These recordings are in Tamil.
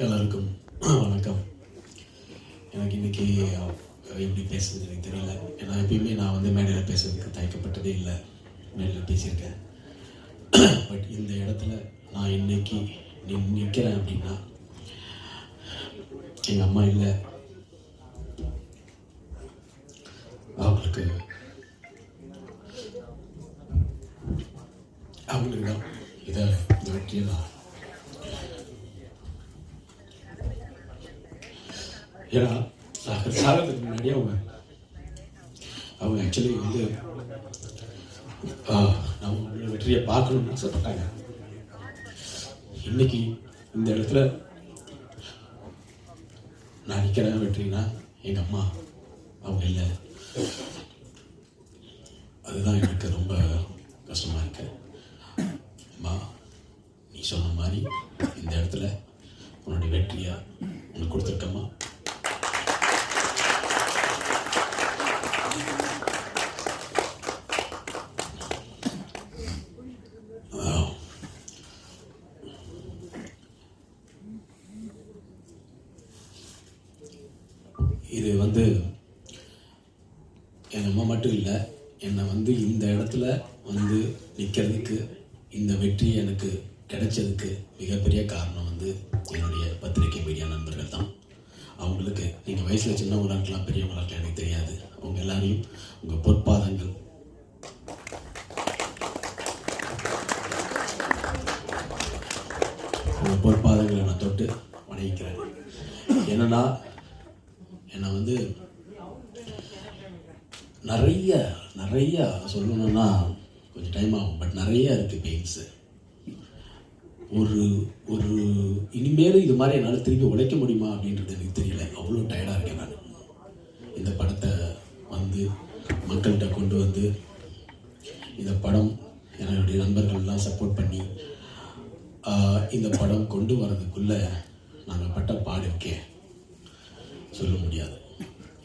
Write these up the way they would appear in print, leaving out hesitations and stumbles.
எல்லாருக்கும் வணக்கம். எனக்கு இன்றைக்கி எப்படி பேசுறது எனக்கு தெரியல. ஏன்னா எப்பயுமே நான் வந்து மேடையில் பேசுறதுக்கு தயக்கப்பட்டதே இல்லை. மேடையில் பேசியிருக்கேன். பட் இந்த இடத்துல நான் இன்னைக்கு நிற்கிறேன் அப்படின்னா எங்கள் அம்மா இல்லை, அவங்களுக்கு தான் இதை இந்த வெற்றியை தான். ஏன்னா சாகிறதுக்கு முன்னாடி அவங்க ஆக்சுவலி வந்து நம்ம வெற்றியை பார்க்கணும்னு ஆசைப்பட்டாங்க. இன்னைக்கு இந்த இடத்துல நான் நிற்கிறேன் வெற்றினா எங்கள் அம்மா அவங்க இல்லை. அதுதான் எனக்கு ரொம்ப கஷ்டமாக இருக்கு. அம்மா, நீ சொன்ன மாதிரி இந்த இடத்துல உன்னுடைய வெற்றியை உனக்கு கொடுத்துருக்கம்மா. இது வந்து என் அம்மா மட்டும் இல்லை, என்னை வந்து இந்த இடத்துல வந்து நிற்கிறதுக்கு, இந்த வெற்றி எனக்கு கிடைச்சதுக்கு மிகப்பெரிய காரணம் வந்து என்னுடைய பத்திரிகை மீடியா நண்பர்கள் தான். அவங்களுக்கு நீங்கள் வயசில் சின்னவங்களாக இருக்கலாம், பெரியவங்களாக இருக்கலாம், எனக்கு தெரியாது. அவங்க எல்லாரையும் உங்கள் பொற்பாதங்கள் நான் தொட்டு வணங்கிக்கிறேன். என்னன்னா என்னை வந்து நிறைய சொல்லணும்னா கொஞ்சம் டைம் ஆகும். பட் நிறைய இருக்குது பெயின்ஸு. ஒரு இனிமேலும் இது மாதிரி என்னால் திருப்பி உழைக்க முடியுமா அப்படின்றது எனக்கு தெரியல. அவ்வளோ டயர்டாக இருக்கேன் நான். இந்த படத்தை வந்து மக்கள்கிட்ட கொண்டு வந்து இந்த படம் என்னுடைய நண்பர்கள்லாம் சப்போர்ட் பண்ணி இந்த படம் கொண்டு வர்றதுக்குள்ளே நாங்கள் பட்ட பாடு இருக்கேன் சொல்ல முடியாது.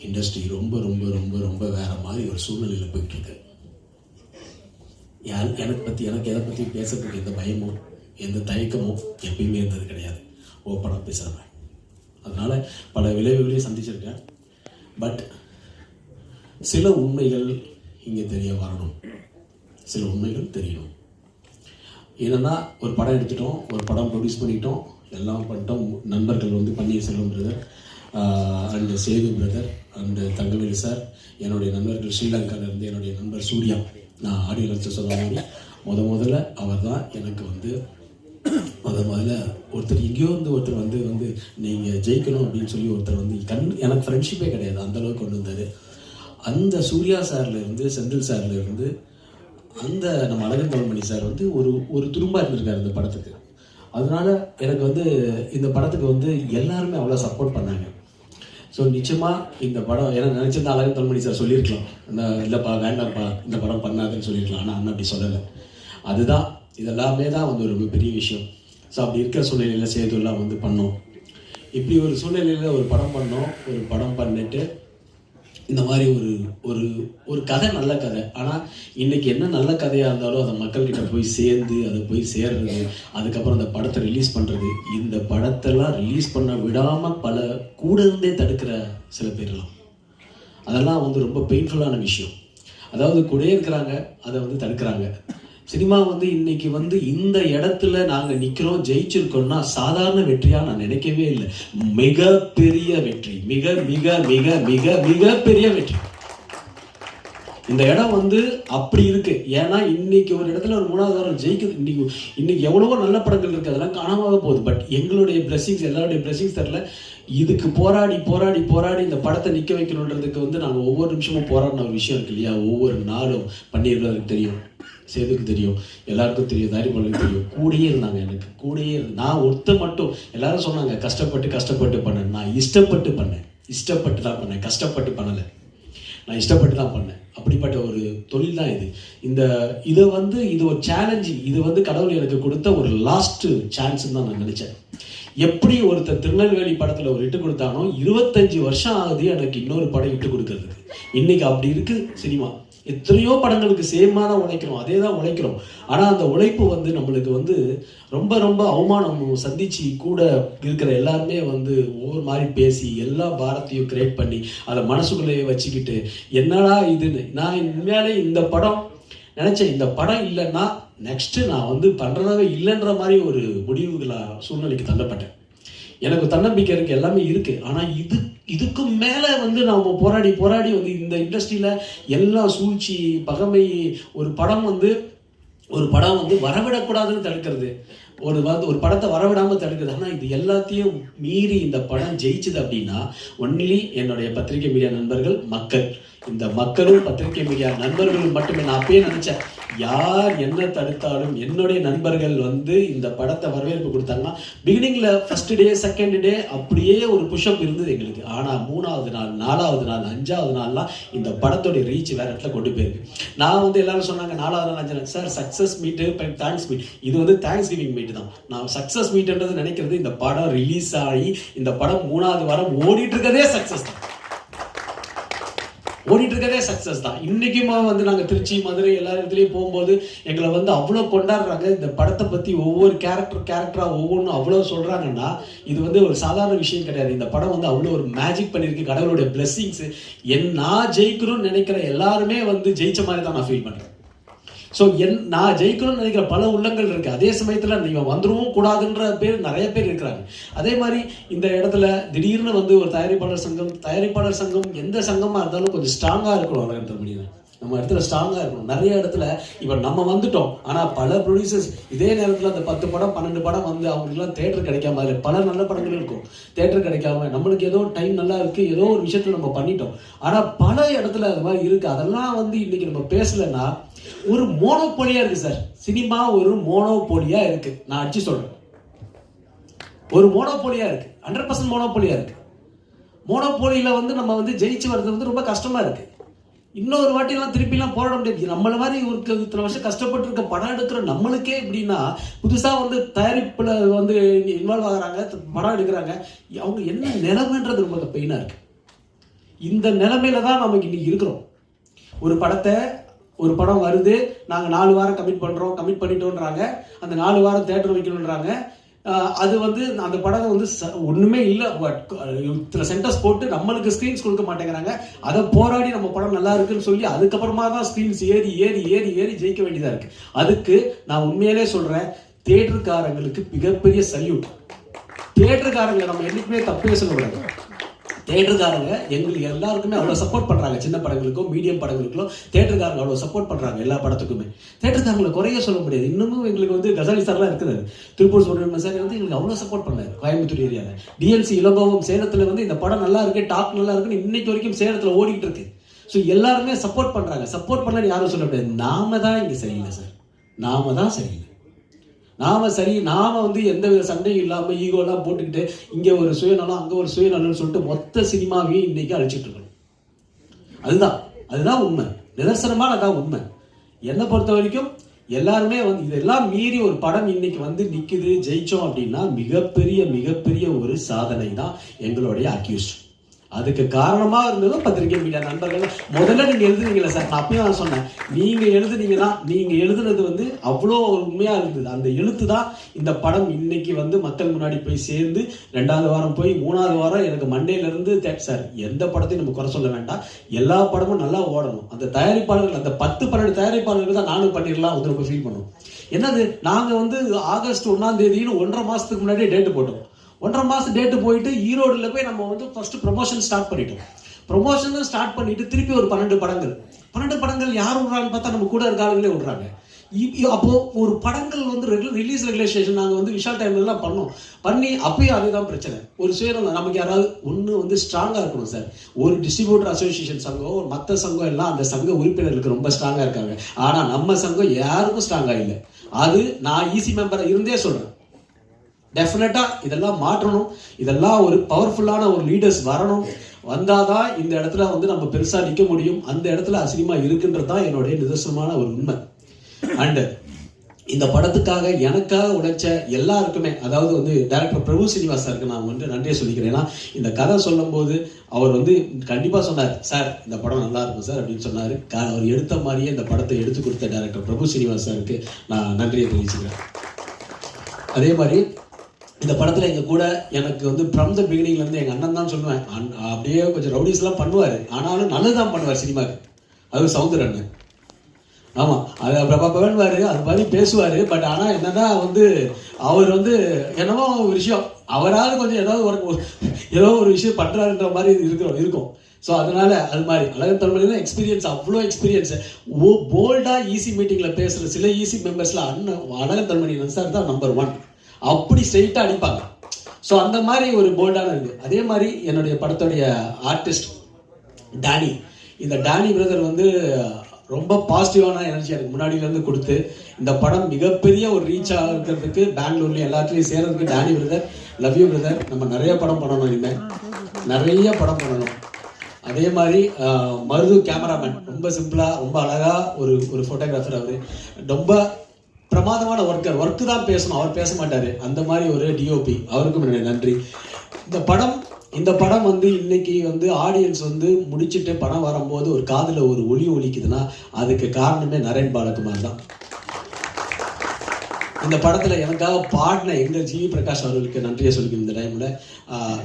இண்டஸ்ட்ரி ரொம்ப ரொம்ப ரொம்ப ரொம்ப வேறு மாதிரி ஒரு சூழ்நிலையில் போயிட்டுருக்கு. எனக்கு எதை பற்றி பேசுறதுக்கு எந்த பயமோ எந்த தயக்கமோ எப்பயுமே இருந்தது கிடையாது. ஓப்பனாக பேசுகிறேன். அதனால் பல விளைவுகளையும் சந்திச்சிருக்கேன். பட் சில உண்மைகள் இங்கே தெரிய வரணும், சில உண்மைகள் தெரியணும். ஏன்னா ஒரு படம் எடுத்துட்டோம், ஒரு படம் ப்ரொடியூஸ் பண்ணிட்டோம், எல்லாம் பண்ணிட்டோம். நண்பர்கள் வந்து Panneerselvam brother and Sethu brother and Thangavelu sir, என்னுடைய நண்பர்கள் ஸ்ரீலங்காவிலேருந்து என்னுடைய நண்பர் சூர்யா. நான் ஆடியோ லட்சம் சொல்ல மாதிரி முதல்ல அவர் தான் எனக்கு வந்து முதல்ல ஒருத்தர் எங்கேயோ வந்து ஒருத்தர் வந்து நீங்கள் ஜெயிக்கணும் அப்படின்னு சொல்லி ஒருத்தர் வந்து எனக்கு ஃப்ரெண்ட்ஷிப்பே கிடையாது, அந்தளவுக்கு கொண்டு வந்தார். அந்த சூர்யா சார்லேருந்து செந்தில் சார்லேருந்து அந்த நம்ம அழகன் தவமணி சார் வந்து ஒரு துரும்பாக இருந்திருக்காரு இந்த படத்துக்கு. அதனால எனக்கு வந்து இந்த படத்துக்கு வந்து எல்லாருமே அவ்வளோ சப்போர்ட் பண்ணாங்க. ஸோ நிச்சயமாக இந்த படம் எனக்கு நினச்சிருந்தா அழகன் தவமணி சார் சொல்லியிருக்கலாம், இல்லைப்பா வேண்டாம்ப்பா இந்த படம் பண்ணாதுன்னு சொல்லியிருக்கலாம். ஆனால் அண்ணன் அப்படி சொல்லலை. அதுதான் இதெல்லாமே தான் வந்து ஒரு பெரிய விஷயம். ஸோ அப்படி இருக்கிற சூழ்நிலையில் சேதுலாம் வந்து பண்ணோம். இப்படி ஒரு சூழ்நிலையில் ஒரு படம் பண்ணோம். ஒரு படம் பண்ணிட்டு இந்த மாதிரி ஒரு கதை, நல்ல கதை. ஆனால் இன்றைக்கி என்ன நல்ல கதையாக இருந்தாலும் அதை மக்கள்கிட்ட போய் சேர்ந்து அதை போய் சேர்றது, அதுக்கப்புறம் அந்த படத்தை ரிலீஸ் பண்ணுறது, இந்த படத்தெல்லாம் ரிலீஸ் பண்ண விடாமல் பல கூட இருந்தே தடுக்கிற சில பேர்லாம், அதெல்லாம் வந்து ரொம்ப பெயின்ஃபுல்லான விஷயம். அதாவது கூட இருக்கிறாங்க, அதை வந்து தடுக்கிறாங்க. சினிமா வந்து இன்னைக்கு வந்து இந்த இடத்துல நாங்கள் நிற்கிறோம், ஜெயிச்சிருக்கோம்னா சாதாரண வெற்றியாக நான் நினைக்கவே இல்லை. மிகப்பெரிய வெற்றி, மிக மிக மிக மிக மிகப்பெரிய வெற்றி. இந்த இடம் வந்து அப்படி இருக்கு. ஏன்னா இன்னைக்கு ஒரு இடத்துல ஒரு 3வது வாரம் ஜெயிக்குது. இன்னைக்கு எவ்வளவோ நல்ல படங்கள் இருக்கு, அதெல்லாம் காணாம போகுது. பட் எங்களுடைய பிளெஸிங்ஸ், எல்லாருடைய பிளெஸிங்ஸ் தெரியல. இதுக்கு போராடி போராடி போராடி இந்த படத்தை நிற்க வைக்கணுன்றதுக்கு வந்து நாங்கள் ஒவ்வொரு நிமிஷமும் போராடின ஒரு விஷயம் இருக்கு இல்லையா. ஒவ்வொரு நாளும் பண்ணிடுறதுக்கு தெரியும், சேதுக்கு தெரியும், எல்லாருக்கும் தெரியும், தாரிபாலுக்கு தெரியும். கூடயே இருந்தாங்க, எனக்கு கூடயே நான் ஒருத்த மட்டும். எல்லாரும் சொன்னாங்க கஷ்டப்பட்டு பண்ணேன். நான் இஷ்டப்பட்டு பண்ணேன், இஷ்டப்பட்டு தான் பண்ணேன், கஷ்டப்பட்டு பண்ணலை. நான் இஷ்டப்பட்டு தான் பண்ணேன். அப்படிப்பட்ட ஒரு தொழில் தான் இது. இது ஒரு சேலஞ்சு. இது வந்து கடவுள் எனக்கு கொடுத்த ஒரு லாஸ்ட் சான்ஸ்ன்னு தான் நான் நினைச்சேன். எப்படி ஒருத்தர் திருநெல்வேலி படத்துல ஒரு இட்டு கொடுத்தானோ 25 வருஷம் ஆகுது எனக்கு இன்னொரு படம் இட்டு கொடுக்கறதுக்கு. இன்னைக்கு அப்படி இருக்கு சினிமா. எத்தனையோ படங்களுக்கு சேமாக தான் உழைக்கிறோம், அதே தான் உழைக்கிறோம். ஆனால் அந்த உழைப்பு வந்து நம்மளுக்கு வந்து ரொம்ப ரொம்ப அவமானம் சந்திச்சு கூட இருக்கிற எல்லாருமே வந்து ஒவ்வொரு மாதிரி பேசி எல்லா பாரத்தையும் கிரியேட் பண்ணி அதை மனசுக்குள்ளேயே வச்சுக்கிட்டு என்னடா இதுன்னு நான் உண்மையாலே இந்த படம் நினச்சேன். இந்த படம் இல்லைன்னா நெக்ஸ்ட்டு நான் வந்து பண்ணுறதாவே இல்லைன்ற மாதிரி ஒரு சூழ்நிலைக்கு தள்ளப்பட்டேன். எனக்கு தன்னம்பிக்கை இருக்குது, எல்லாமே இருக்குது. ஆனால் இதுக்கு மேலே வந்து நாம் போராடி வந்து இந்த இண்டஸ்ட்ரியில் எல்லாம் சூழ்ச்சி பகமை ஒரு படம் வந்து வரவிடக்கூடாதுன்னு தடுக்கிறது, ஒரு படத்தை வரவிடாமல் தடுக்குது. ஆனால் இது எல்லாத்தையும் மீறி இந்த படம் ஜெயிச்சுது அப்படின்னா ஒன்லி என்னுடைய பத்திரிகை மீடியா நண்பர்கள், மக்கள். இந்த மக்களும் பத்திரிகை மீடியா நண்பர்களும் மட்டுமே. நான் அப்பயே நினச்சேன், யார் என்ன தடுத்தாலும் என்னுடைய நண்பர்கள் வந்து இந்த படத்தை வரவேற்பு கொடுத்தாங்கன்னா பிகினிங்கில் ஃபர்ஸ்ட் டே செகண்ட் டே அப்படியே ஒரு புஷ்அப் இருந்தது எங்களுக்கு. ஆனால் 3வது நாள் 4வது நாள் 5வது நாள்லாம் இந்த படத்தோடைய ரீச் வேற இடத்துல கொண்டு போயிருக்கு. நான் வந்து எல்லாரும் சொன்னாங்க 4வது நாள் 5 நாள் சார் சக்ஸஸ் மீட்டு தேங்க்ஸ் மீட், இது வந்து தேங்க்ஸ் கிவிங் மீட் தான். நான் சக்ஸஸ் மீட்ன்றது நினைக்கிறது இந்த படம் ரிலீஸ் ஆகி இந்த படம் 3வது வாரம் ஓடிட்டு இருக்கதே சக்ஸஸ் தான், ஓடிட்டு இருக்கதே சக்ஸஸ் தான். இன்னைக்குமா வந்து நாங்கள் திருச்சி மதுரை எல்லா இடத்துலையும் போகும்போது எங்களை வந்து அவ்வளோ கொண்டாடுறாங்க. இந்த படத்தை பற்றி ஒவ்வொரு கேரக்டராக ஒவ்வொன்றும் அவ்வளோ சொல்கிறாங்கன்னா இது வந்து ஒரு சாதாரண விஷயம் கிடையாது. இந்த படம் வந்து அவ்வளோ ஒரு மேஜிக் பண்ணியிருக்கு. கடவுளுடைய பிளெஸ்ஸிங்ஸு நான் ஜெயிக்கணும்னு நினைக்கிற எல்லாருமே வந்து ஜெயிச்ச மாதிரி தான் நான் ஃபீல் பண்ணுறேன். ஸோ நான் ஜெயிக்கணும்னு நினைக்கிற பல உள்ளங்கள் இருக்குது. அதே சமயத்தில் நீங்கள் வந்துடவும் கூடாதுன்ற நிறைய பேர் இருக்கிறாங்க. அதே மாதிரி இந்த இடத்துல திடீர்னு வந்து ஒரு தயாரிப்பாளர் சங்கம் எந்த சங்கமாக இருந்தாலும் கொஞ்சம் ஸ்ட்ராங்காக இருக்கணும். வளர்கிற முடியும் நம்ம இடத்துல ஸ்ட்ராங்காக இருக்கணும். நிறைய இடத்துல இப்போ நம்ம வந்துட்டோம், ஆனால் பல ப்ரொடியூசர்ஸ் இதே நேரத்தில் அந்த 10 படம் 12 படம் வந்து அவங்களுக்குலாம் தேட்டர் கிடைக்காம, அதில் பல நல்ல படங்கள் இருக்கும், தேட்டர் கிடைக்காம நம்மளுக்கு ஏதோ டைம் நல்லா இருக்குது, ஏதோ ஒரு விஷயத்தில் நம்ம பண்ணிட்டோம். ஆனால் பல இடத்துல அது மாதிரி இருக்குது. அதெல்லாம் வந்து இன்றைக்கி நம்ம பேசலைன்னா ஒரு மோனோபோலியா இருக்கு சார். சினிமா ஒரு மோனோபோலியா இருக்கு. நான் அடிச்சு சொல்றேன், ஒரு மோனோபோலியா இருக்கு, 100% மோனோபோலியா இருக்கு. மோனோபோலியில வந்து நம்ம வந்து ஜெயிச்சு வர்றது வந்து ரொம்ப கஷ்டமா இருக்கு. இன்னொரு வாட்டிலாம் திருப்பிலாம் போராட முடியாது. நம்மள மாதிரி ஒரு இத்தனை வருஷம் கஷ்டப்பட்டு இருக்க படம் எடுக்கிற நம்மளுக்கே எப்படின்னா புதுசா வந்து தயாரிப்புல வந்து இன்வால்வ் ஆகுறாங்க, படம் எடுக்கிறாங்க, அவங்க என்ன நிலைமைன்றது ரொம்ப பெயினா இருக்கு. இந்த நிலைமையில தான் நமக்கு இன்னைக்கு இருக்கிறோம். ஒரு படம் வருது, நாங்கள் 4 வாரம் கமிட் பண்ணிட்டோன்றாங்க, அந்த 4 வாரம் தேட்டர் வைக்கணுன்றாங்க. அது வந்து அந்த படம் வந்து ஒன்றுமே இல்லை, இத்தனை சென்டர்ஸ் போட்டு நம்மளுக்கு ஸ்க்ரீன்ஸ் கொடுக்க மாட்டேங்கிறாங்க. அதை போராடி நம்ம படம் நல்லா இருக்குன்னு சொல்லி அதுக்கப்புறமா தான் ஸ்க்ரீன்ஸ் ஏறி ஜெயிக்க வேண்டியதாக இருக்குது. அதுக்கு நான் உண்மையிலே சொல்கிறேன், தேட்டருக்காரங்களுக்கு மிகப்பெரிய சல்யூட். தேட்டருக்காரங்களை நம்ம என்றைக்குமே தப்பே சொல்லக்கூடாது. தேட்டருக்காரங்க எங்களுக்கு எல்லாருக்குமே அவ்வளோ சப்போர்ட் பண்ணுறாங்க. சின்ன படங்களுக்கும் மீடியம் படங்களுக்கும் தேட்டருக்காரங்க அவ்வளோ சப்போர்ட் பண்ணுறாங்க. எல்லா படத்துக்குமே தேட்டருக்காரங்களை குறைய சொல்ல முடியாது. இன்னமும் எங்களுக்கு வந்து கசாலி சார்லாம் இருக்கிறாரு, திருப்பூர் சுப்பிரமணியம் சார் வந்து எங்களுக்கு அவ்வளோ சப்போர்ட் பண்ணாரு. கோயம்புத்தூர் ஏரியாவில் டிஎன்சி இளங்கோவம் சேலத்தில் வந்து இந்த படம் நல்லா இருக்கு, டாக் நல்லா இருக்குன்னு இன்னைக்கு வரைக்கும் சேலத்தில் ஓடிக்கிட்டு இருக்கு. ஸோ எல்லாருமே சப்போர்ட் பண்ணுறாங்க. சப்போர்ட் பண்ணலன்னு யாரும் சொல்ல முடியாது. நாம தான் இங்கே சரியில்லை சார், நாம தான் சரியில்லை. நாம வந்து எந்த வித சண்டையும் இல்லாமல் ஈகோலாம் போட்டுக்கிட்டு இங்கே ஒரு சுயநலம் அங்கே ஒரு சுயநலம்னு சொல்லிட்டு மொத்த சினிமாவையும் இன்னைக்கு அழிச்சிட்டு இருக்கணும். அதுதான் உண்மை, நிதர்சனமான அதான் உண்மை. என்னை பொறுத்த வரைக்கும் எல்லாருமே வந்து இதெல்லாம் மீறி ஒரு படம் இன்னைக்கு வந்து நிற்குது, ஜெயிச்சோம் அப்படின்னா மிகப்பெரிய ஒரு சாதனை தான் எங்களுடைய அக்யூஸ்ட். அதுக்கு காரணமாக இருந்ததும் பத்திரிகை மீடியா நண்பர்கள். முதல்ல நீங்கள் எழுதுனீங்களே சார், நான் அப்பயும் நான் சொன்னேன், நீங்கள் எழுதுனது வந்து அவ்வளோ உண்மையாக இருந்தது. அந்த எழுத்து தான் இந்த படம் இன்னைக்கு வந்து மக்கள் முன்னாடி போய் சேர்ந்து 2வது வாரம் போய் 3வது வாரம் எனக்கு மண்டேலேருந்து சார் எந்த படத்தையும் நம்ம குறை சொல்ல வேண்டாம், எல்லா படமும் நல்லா ஓடணும். அந்த தயாரிப்பாளர்கள் அந்த 10-12 தயாரிப்பாளர்கள் தான் நானும் பண்ணிடலாம் வந்து ரொம்ப ஃபீல் பண்ணுவோம். என்னது நாங்கள் வந்து ஆகஸ்ட் 1ஆம் தேதின்னு 1.5 மாதத்துக்கு முன்னாடியே டேட்டு போட்டோம். 1.5 மாதம் டேட்டு போயிட்டு ஈரோடுல போய் நம்ம வந்து ஃபர்ஸ்ட் ப்ரொமோஷன் ஸ்டார்ட் பண்ணிட்டோம். ப்ரொமோஷன் ஸ்டார்ட் பண்ணிட்டு திருப்பி ஒரு 12 படங்கள் யார் விடுறான்னு பார்த்தா நம்ம கூட இருக்காங்களே விடுறாங்க. அப்போ ஒரு படங்கள் வந்து ரிலீஸ் ரெகுலேஷன் நாங்கள் வந்து விஷால் டைம்லாம் பண்ணி அப்பயும் அதுதான் பிரச்சனை. ஒரு சுயநலம், நமக்கு யாராவது ஒன்று வந்து ஸ்ட்ராங்காக இருக்கணும் சார். ஒரு டிஸ்ட்ரிபியூட்டர் அசோசியேஷன் சங்கம் மற்ற சங்கம் எல்லாம் அந்த சங்க உறுப்பினர்களுக்கு ரொம்ப ஸ்ட்ராங்காக இருக்காங்க. ஆனால் நம்ம சங்கம் யாருக்கும் ஸ்ட்ராங்காக இல்லை. அது நான் ஈசி மெம்பராக இருந்தே சொல்கிறேன். டெஃபினட்டா இதெல்லாம் மாற்றணும். இதெல்லாம் ஒரு பவர்ஃபுல்லான ஒரு லீடர்ஸ் வரணும். வந்தாதான் இந்த இடத்துல வந்து நம்ம பெருசா நிற்க முடியும். அந்த இடத்துல சினிமா இருக்குன்றது தான் என்னுடைய நிதர்சனமான ஒரு உண்மை. அண்ட் இந்த படத்துக்காக எனக்காக உழைச்ச எல்லாருக்குமே, அதாவது வந்து டைரக்டர் பிரபு ஸ்ரீனிவாஸ் சாருக்கு நான் வந்து நன்றியை சொல்லிக்கிறேன். ஏன்னா இந்த கதை சொல்லும் போது அவர் வந்து கண்டிப்பாக சொன்னார், சார் இந்த படம் நல்லா இருக்கும் சார் அப்படின்னு சொன்னார். அவர் எடுத்த மாதிரியே இந்த படத்தை எடுத்து கொடுத்த டைரக்டர் பிரபு ஸ்ரீனிவாஸ் சாருக்கு நான் நன்றியை தெரிவிச்சுக்கிறேன். அதே மாதிரி இந்த படத்தில் எங்கள் கூட எனக்கு வந்து ஃப்ரம் த பிகினிங்லேருந்து எங்கள் அண்ணன் தான் சொல்லுவேன், அப்படியே கொஞ்சம் ரவுடிஸ்லாம் பண்ணுவார், ஆனாலும் நல்லதான் பண்ணுவார் சினிமாவுக்கு. அது சவுந்தர் அண்ணன். ஆமாம், அது பிரபாபவன்வார், அது மாதிரி பேசுவார். பட் ஆனால் என்னன்னா வந்து அவர் வந்து என்னவோ ஒரு விஷயம் அவரால் கொஞ்சம் ஏதோ ஒரு விஷயம் பண்ணுறாருன்ற மாதிரி இருக்கும். ஸோ அதனால அது மாதிரி அழகர் தன்மணியில் எக்ஸ்பீரியன்ஸ், அவ்வளோ எக்ஸ்பீரியன்ஸு. போல்டாக ஈசி மீட்டிங்கில் பேசுகிற சில ஈசி மெம்பர்ஸில் அழகர் தன்மணி சார் தான் நம்பர் 1. அப்படி ஸ்ட்ரெயிட்டாக அடிப்பாங்க. ஸோ அந்த மாதிரி ஒரு போல்டான இது. அதே மாதிரி என்னுடைய படத்துடைய ஆர்டிஸ்ட் டேனி, இந்த டேனி பிரதர் வந்து ரொம்ப பாசிட்டிவான எனர்ஜி எனக்கு முன்னாடியிலேருந்து கொடுத்து இந்த படம் மிகப்பெரிய ஒரு ரீச் ஆகிறதுக்கு பெங்களூர்லேயும் எல்லாத்துலேயும் சேர்றதுக்கு Danny brother, love you brother. நம்ம நிறைய படம் பண்ணணும், இனிமேல் நிறைய படம் பண்ணணும். அதே மாதிரி மருது கேமராமேன், ரொம்ப சிம்பிளாக ரொம்ப அழகாக ஒரு ஃபோட்டோகிராஃபர். அவர் ரொம்ப பிரமாதமான ஒர்க்கு தான் பேசணும், அவர் பேச மாட்டார். அந்த மாதிரி ஒரு டிஓபி, அவருக்கும் என்னுடைய நன்றி. இந்த படம் வந்து இன்னைக்கு வந்து ஆடியன்ஸ் வந்து முடிச்சுட்டு படம் வரும்போது ஒரு காதில் ஒரு ஒலி ஒலிக்குதுன்னா அதுக்கு காரணமே நரேன் பாலகுமார் தான். இந்த படத்தில் எனக்காக பாடின எங்கள் ஜிவி பிரகாஷ் அவர்களுக்கு நன்றியை சொல்லிக்கணும். இந்த டைமில்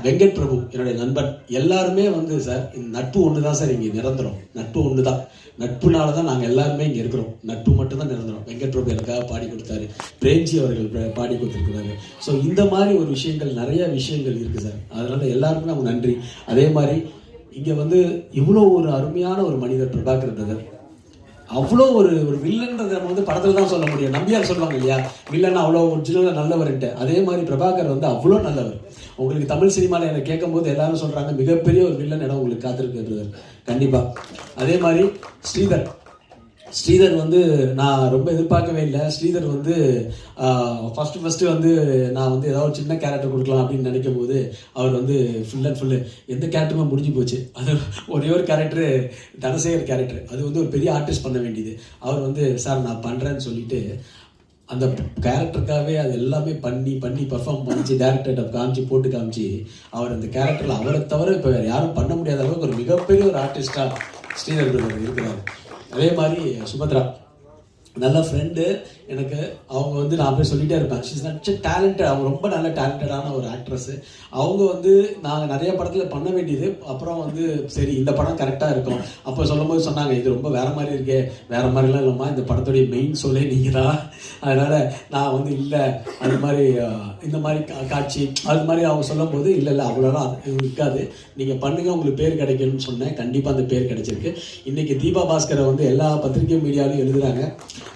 வெங்கட் பிரபு என்னுடைய நண்பன், எல்லாருமே வந்து சார் இந்த நட்பு ஒன்று தான் சார் இங்கே நிரந்தரம், நட்பு ஒன்று தான், நட்புனால தான் நாங்கள் எல்லாருமே இங்கே இருக்கிறோம், நட்பு மட்டும்தான் நிரந்தரம். வெங்கட் பிரபு எனக்காக பாடி கொடுத்தாரு, பிரேம்ஜி அவர்கள் பாடி கொடுத்துருக்குறாங்க. ஸோ இந்த மாதிரி ஒரு விஷயங்கள், நிறைய விஷயங்கள் இருக்குது சார். அதனால எல்லாருக்குமே அவங்க நன்றி. அதே மாதிரி இங்கே வந்து இவ்வளோ ஒரு அருமையான ஒரு மனிதர் பிரபாகர் பிரதர், அவ்வளோ ஒரு வில்லன்றதை நம்ம வந்து படத்தில் தான் சொல்ல முடியும். நம்பியார் சொல்லுவாங்க இல்லையா, வில்லன் அவ்வளோ ஒரிஜினலாக நல்லவர்ன்ட்டு. அதே மாதிரி பிரபாகர் வந்து அவ்வளோ நல்லவர். உங்களுக்கு தமிழ் சினிமாவில் எனக்கு கேட்கும் போது எல்லாரும் சொல்கிறாங்க மிகப்பெரிய ஒரு வில்லன் இடம் உங்களுக்கு காத்திருக்கு கண்டிப்பாக. அதே மாதிரி ஸ்ரீதர் வந்து நான் ரொம்ப எதிர்பார்க்கவே இல்லை. ஸ்ரீதர் வந்து ஃபஸ்ட்டு வந்து நான் வந்து ஏதாவது ஒரு சின்ன கேரக்டர் கொடுக்கலாம் அப்படின்னு நினைக்கும் போது அவர் வந்து ஃபுல் அண்ட் ஃபுல்லு எந்த கேரக்டருமே முடிஞ்சு போச்சு. அது ஒரே ஒரு கேரக்டரு, தனசேகர் கேரக்டர், அது வந்து ஒரு பெரிய ஆர்டிஸ்ட் பண்ண வேண்டியது. அவர் வந்து சார் நான் பண்ணுறேன்னு சொல்லிட்டு அந்த கேரக்டருக்காகவே அது எல்லாமே பண்ணி பர்ஃபார்ம் பண்ணிச்சு, டேரக்டர்கிட்ட போட்டு காமிச்சு அவர் அந்த கேரக்டரில் அவரை தவிர இப்போ வேறு யாரும் பண்ண முடியாத அளவுக்கு ஒரு மிகப்பெரிய ஒரு ஆர்டிஸ்டாக ஸ்ரீதர் பிரதர் இருக்கிறார். அதே மாதிரி சுபத்ரா நல்ல ஃப்ரெண்டு எனக்கு. அவங்க வந்து நான் போய் சொல்லிகிட்டே இருப்பேன், ஷீஸ் நட் டேலண்டட், அவங்க ரொம்ப நல்ல டேலண்டடான ஒரு ஆக்ட்ரஸ்ஸு. அவங்க வந்து நாங்கள் நிறைய படத்தில் பண்ண வேண்டியது, அப்புறம் வந்து சரி இந்த படம் கரெக்டாக இருக்கும் அப்போ சொல்லும் போது சொன்னாங்க இது ரொம்ப வேறு மாதிரி இருக்கே, வேறு மாதிரிலாம் இல்லைம்மா, இந்த படத்துடைய மெயின் சொல்லே நீங்கள் தான், அதனால் நான் வந்து இல்லை அது மாதிரி இந்த மாதிரி காட்சி அது மாதிரி அவங்க சொல்லும் போது இல்லை அவ்வளோலாம் இருக்காது, நீங்கள் பண்ணுங்கள் உங்களுக்கு பேர் கிடைக்கணும்னு சொன்னேன். கண்டிப்பாக அந்த பேர் கிடைச்சிருக்கு. இன்றைக்கி தீபா பாஸ்கரை வந்து எல்லா பத்திரிகை மீடியாவிலையும் எழுதுகிறாங்க.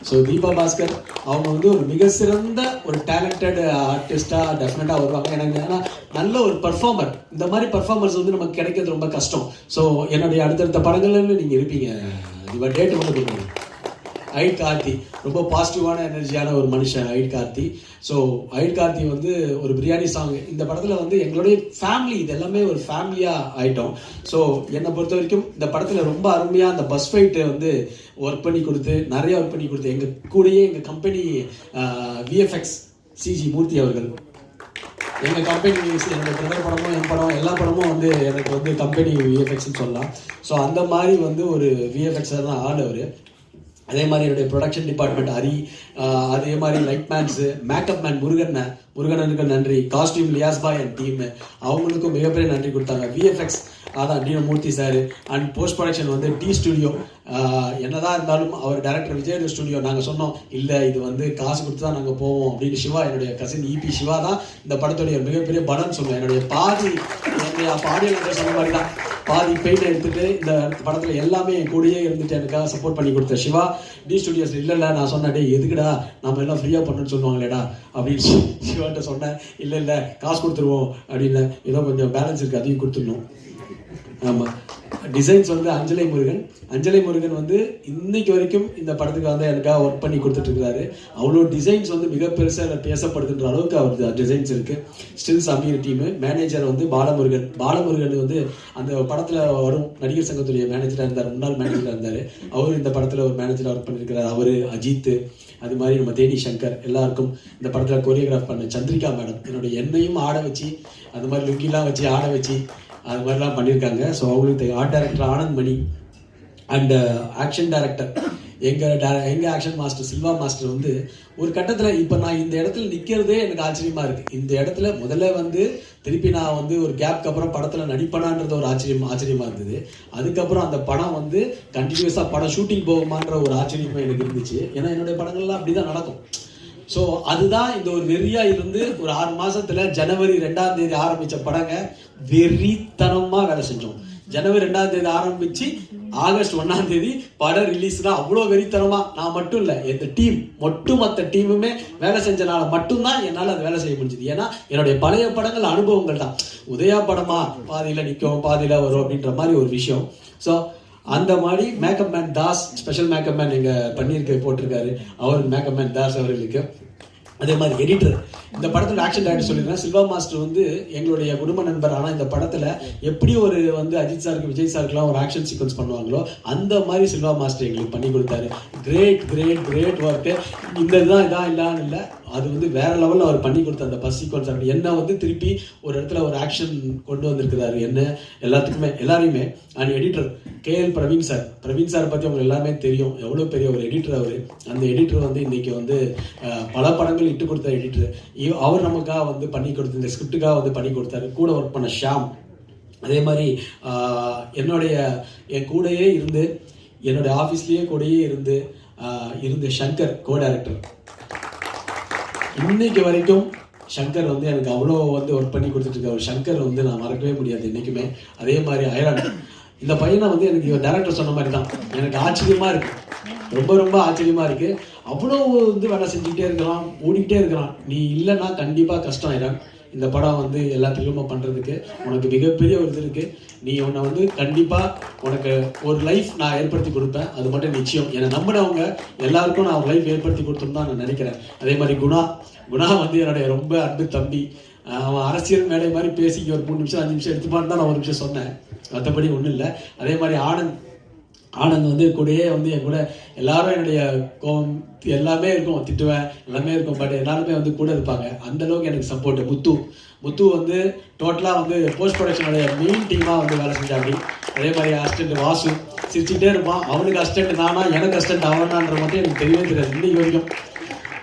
ஸோ தீபா பாஸ்கர் அவங்க வந்து ஒரு மிக சிறந்த ஒரு டேலண்டட் ஆர்டிஸ்டாக டெஃபினட்டாக வருவாங்க. எனக்கு ஏன்னா நல்ல ஒரு பர்ஃபார்மர், இந்த மாதிரி பர்ஃபார்மர்ஸ் வந்து நமக்கு கிடைக்கிறது ரொம்ப கஷ்டம். ஸோ என்னுடைய அடுத்தடுத்த படங்கள்ல நீங்கள் இருப்பீங்க. இவன் டேட்டு மட்டும் கொடுக்கணும். ஐட் கார்த்தி ரொம்ப பாசிட்டிவான எனர்ஜியான ஒரு மனுஷன் ஐட் கார்த்தி. ஸோ ஐட் கார்த்தி வந்து ஒரு பிரியாணி சாங் இந்த படத்தில் வந்து எங்களுடைய ஃபேமிலி, இது எல்லாமே ஒரு ஃபேமிலியாக ஆகிட்டோம். ஸோ என்னை பொறுத்த வரைக்கும் இந்த படத்தில் ரொம்ப அருமையாக அந்த பஸ் ஃபைட்டை வந்து ஒர்க் பண்ணி கொடுத்து, நிறைய ஒர்க் பண்ணி கொடுத்து, எங்கள் கூடயே எங்கள் கம்பெனி விஎஃப்எக்ஸ் சிஜி மூர்த்தி அவர்கள், எங்கள் கம்பெனி என்னோட பிரதர் படமும் என் படம் எல்லா படமும் வந்து எனக்கு வந்து கம்பெனி விஎஃப்எக்ஸ்ன்னு சொல்லலாம். ஸோ அந்த மாதிரி வந்து ஒரு விஎஃப்எக்ஸாக தான் ஆள் அவர். அதே மாதிரி என்னுடைய ப்ரொடக்ஷன் டிபார்ட்மெண்ட் ஹரி, அதே மாதிரி லைட் மேன்ஸு, மேக்கப் மேன் முருகனுக்கு நன்றி, costume Liyas bhai and team அவங்களுக்கும் மிகப்பெரிய நன்றி கொடுத்தாங்க. விஎஃப்எக்ஸ் அதான் D Murthy sir, and post production வந்து டி ஸ்டுடியோ. என்னதான் இருந்தாலும் அவர் டைரக்டர் விஜய் ஸ்டுடியோ நாங்கள் சொன்னோம் இல்லை இது வந்து காசு கொடுத்து தான் நாங்கள் போவோம் அப்படின்னு. சிவா என்னுடைய கசின் இபி சிவா தான் இந்த படத்துடைய மிகப்பெரிய பலன்னு சொல்லுவேன். என்னுடைய ஆடியோ நம்பர் சொன்ன மாதிரி தான் பாதி பெயிண்ட் எடுத்துட்டு இந்த படத்தில் எல்லாமே என் கூடயே இருந்துட்டு எனக்காக சப்போர்ட் பண்ணி கொடுத்த சிவா டி ஸ்டுடியோஸ். இல்லை நான் சொன்னேன், டே எதுக்குடா நம்ம எல்லாம் ஃப்ரீயாக பண்ணணும்னு சொல்லுவாங்களேடா அப்படின்னு சிவாட்ட சொன்னேன். இல்லை காசு கொடுத்துருவோம் அப்படின்னு, ஏதோ கொஞ்சம் பேலன்ஸ் இருக்குது அதையும் கொடுத்துடணும். ஆமாம், டிசைன்ஸ் வந்து அஞ்சலை முருகன் வந்து இன்னைக்கு வரைக்கும் இந்த படத்துக்கு வந்து எனக்காக ஒர்க் பண்ணி கொடுத்துட்ருக்காரு. அவ்வளோ டிசைன்ஸ் வந்து மிக பெருசாக பேசப்படுதுன்ற அளவுக்கு அவர் டிசைன்ஸ் இருக்குது. ஸ்டில் சமீர் டீமு மேனேஜர் வந்து பாலமுருகன் வந்து அந்த படத்தில் வரும் நடிகர் சங்கத்துடைய மேனேஜராக இருந்தார், முன்னாள் மேனேஜராக இருந்தார். அவர் இந்த படத்தில் ஒரு மேனேஜராக ஒர்க் பண்ணியிருக்கிறார். அவர் அஜித், அது மாதிரி நம்ம தேனி சங்கர் எல்லாருக்கும் இந்த படத்தில் கோரியோகிராஃப் பண்ண சந்திரிகா மேடம் என்னுடைய என்னையும் ஆட வச்சு அந்த மாதிரி லுக்கிலாம் வச்சு ஆட வச்சு அது மாதிரிலாம் பண்ணியிருக்காங்க. ஸோ அவங்களுக்கு art director Anand Mani and action director எங்கள் ஆக்ஷன் மாஸ்டர் சில்வா மாஸ்டர் வந்து ஒரு கட்டத்தில் இப்போ நான் இந்த இடத்துல நிற்கிறதே எனக்கு ஆச்சரியமாக இருக்குது. இந்த இடத்துல முதல்ல வந்து திருப்பி நான் வந்து ஒரு கேப்க்கு அப்புறம் படத்தில் நடிப்பனான்றது ஒரு ஆச்சரியமாக இருந்தது. அதுக்கப்புறம் அந்த படம் வந்து கண்டினியூஸாக படம் ஷூட்டிங் போகுமான்ற ஒரு ஆச்சரியமாக எனக்கு இருந்துச்சு. ஏன்னா என்னுடைய படங்கள்லாம் அப்படி தான் நடக்கும். ஸோ அதுதான் இந்த ஒரு வெறியாக இருந்து ஒரு 6 மாதத்தில் ஜனவரி 2ஆம் தேதி ஆரம்பித்த படங்க வெறித்தனமாக வேலை செஞ்சோம். ஜனவரி 2ஆம் தேதி ஆரம்பிச்சு ஆகஸ்ட் 1ஆம் தேதி படம் ரிலீஸ் தான். அவ்வளோ வெறித்தனமா நான் மட்டும் இல்லை, இந்த டீம் மொத்த டீமுமே வேலை செஞ்சனால மட்டும்தான் என்னால் அது வேலை செய்ய முடிஞ்சுது. ஏன்னா என்னுடைய பழைய படங்கள் அனுபவங்கள் தான். உதயா படமா பாதியில் நிற்கும் பாதியில் வரும் அப்படின்ற மாதிரி ஒரு விஷயம். ஸோ அந்த மாதிரி makeup man Das, special makeup man எங்கள் பண்ணியிருக்க போட்டிருக்காரு, அவர் மேக்கப் மேன் தாஸ் அவர்களுக்கு. அதே மாதிரி எடிட்டர், இந்த படத்தில் ஆக்ஷன் டைரக்டர் சொல்லியிருக்கேன் சில்வா மாஸ்டர் வந்து எங்களுடைய குடும்ப நண்பர். ஆனால் இந்த படத்தில் எப்படி ஒரு வந்து அஜித் சாருக்கு விஜய் சாருக்குலாம் ஒரு ஆக்ஷன் சீக்வன்ஸ் பண்ணுவாங்களோ அந்த மாதிரி சில்வா மாஸ்டர் எங்களுக்கு பண்ணி கொடுத்தாரு. Great work. இந்த இதான் இல்லான்னு இல்லை, அது வந்து வேற லெவலில் அவர் பண்ணி கொடுத்த அந்த பஸ் சீக்வன்ஸ் அப்படி என்ன வந்து திருப்பி ஒரு இடத்துல ஒரு ஆக்ஷன் கொண்டு வந்திருக்கிறாரு என்ன எல்லாத்துக்குமே எல்லாரையுமே. And editor KL Praveen sir பற்றி அவங்க எல்லாமே தெரியும், எவ்வளோ பெரிய ஒரு எடிட்டர் அவர். அந்த எடிட்டர் வந்து இன்னைக்கு வந்து பல படங்கள் இட்டு கொடுத்த எடிட்டர். அவர் நமக்காக வந்து பண்ணி கொடுத்து இந்த ஸ்கிரிப்டுக்காக வந்து பண்ணி கொடுத்தாரு. கூட ஒர்க் பண்ண ஷாம், அதே மாதிரி என் கூடையே இருந்து என்னுடைய ஆஃபீஸ்லேயே கூடயே இருந்து சங்கர் கோ டைரக்டர். இன்னைக்கு வரைக்கும் சங்கர் வந்து எனக்கு அவ்வளோ வந்து ஒர்க் பண்ணி கொடுத்துட்டு இருக்க ஒரு சங்கர் வந்து நான் மறக்கவே முடியாது என்றைக்குமே. அதே மாதிரி ஐரான், இந்த பையனை வந்து எனக்கு டைரக்டர் சொன்ன மாதிரி தான் எனக்கு ஆச்சரியமாக இருக்குது, ரொம்ப ஆச்சரியமாக இருக்குது. அவ்வளோ வந்து வேலை செஞ்சுக்கிட்டே இருக்கிறான், ஓடிக்கிட்டே இருக்கிறான். நீ இல்லைன்னா கண்டிப்பாக கஷ்டம் ஐரான். இந்த படம் வந்து எல்லாத்துலேயும் பண்ணுறதுக்கு உனக்கு மிகப்பெரிய ஒரு இது இருக்குது. நீ உன்னை வந்து கண்டிப்பாக உனக்கு ஒரு லைஃப் நான் ஏற்படுத்தி கொடுப்பேன், அது மட்டும் நிச்சயம். என்னை நம்பினவங்க எல்லாருக்கும் நான் ஒரு லைஃப் ஏற்படுத்தி கொடுத்தோம்னு தான் நான் நினைக்கிறேன். அதே மாதிரி குணா வந்து என்னுடைய ரொம்ப அன்பு தம்பி. அவன் அரசியல் மேடை மாதிரி பேசி ஒரு 3 நிமிஷம் 5 நிமிஷம் எடுத்துப்பான்னு தான் நான் ஒரு நிமிஷம் சொன்னேன், மற்றபடி ஒன்றும் இல்லை. அதே மாதிரி ஆனந்த் வந்து கூடயே வந்து என் கூட எல்லாரும் என்னுடைய கோவம் எல்லாமே இருக்கும், திட்டுவேன் எல்லாமே இருக்கும், பட் எல்லாருமே வந்து கூட இருப்பாங்க. அந்த அளவுக்கு எனக்கு சப்போர்ட். முத்து வந்து டோட்டலாக வந்து போஸ்ட் ப்ரொடக்ஷனுடைய மெயின் டீமாக வந்து வேலை செஞ்சாப்படி. அதே மாதிரி அசிஸ்டன்ட் வாசு சிரிச்சுக்கிட்டே இருப்பான். அவனுக்கு அசிஸ்டன்ட் நானா, எனக்கு அசிஸ்டன்ட் அவனான்ற மட்டும் எனக்கு தெரியவே தெரியாது இன்னைக்கு வரைக்கும்.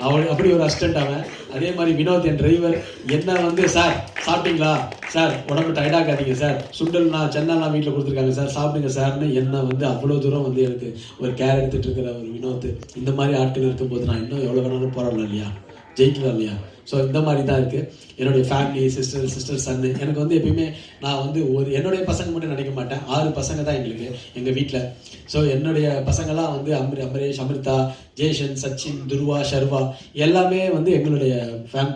அவன் அப்படி ஒரு அசிஸ்டன்ட் அவன். அதே மாதிரி வினோத் என் டிரைவர் என்ன வந்து சார் சாப்பிட்டீங்களா சார், உடம்பு டயர்டாகாதீங்க சார், சுண்டல்னா சென்னல்லாம் வீட்டில் கொடுத்துருக்காங்க சார், சாப்பிடுங்க சார்னு என்ன வந்து அவ்வளோ தூரம் வந்து எனக்கு ஒரு கேர் எடுத்துகிட்டு இருக்கிற ஒரு வினோத். இந்த மாதிரி ஆட்கள் இருக்கும்போது நான் இன்னும் எவ்வளோ வேணாலும் போராடலாம் இல்லையா, ஜெயிக்கலாம் இல்லையா. ஸோ இந்த மாதிரி தான் இருக்குது. என்னுடைய ஃபேமிலி சிஸ்டர் சன்னு எனக்கு வந்து எப்பயுமே நான் வந்து என்னுடைய பசங்க மட்டும் நினைக்க மாட்டேன். 6 பசங்க தான் எங்களுக்கு எங்கள் வீட்டில். ஸோ என்னுடைய பசங்கள்லாம் வந்து அமரேஷ், அமிர்தா, ஜெய்சன், சச்சின், துருவா, ஷர்வா எல்லாமே வந்து எங்களுடைய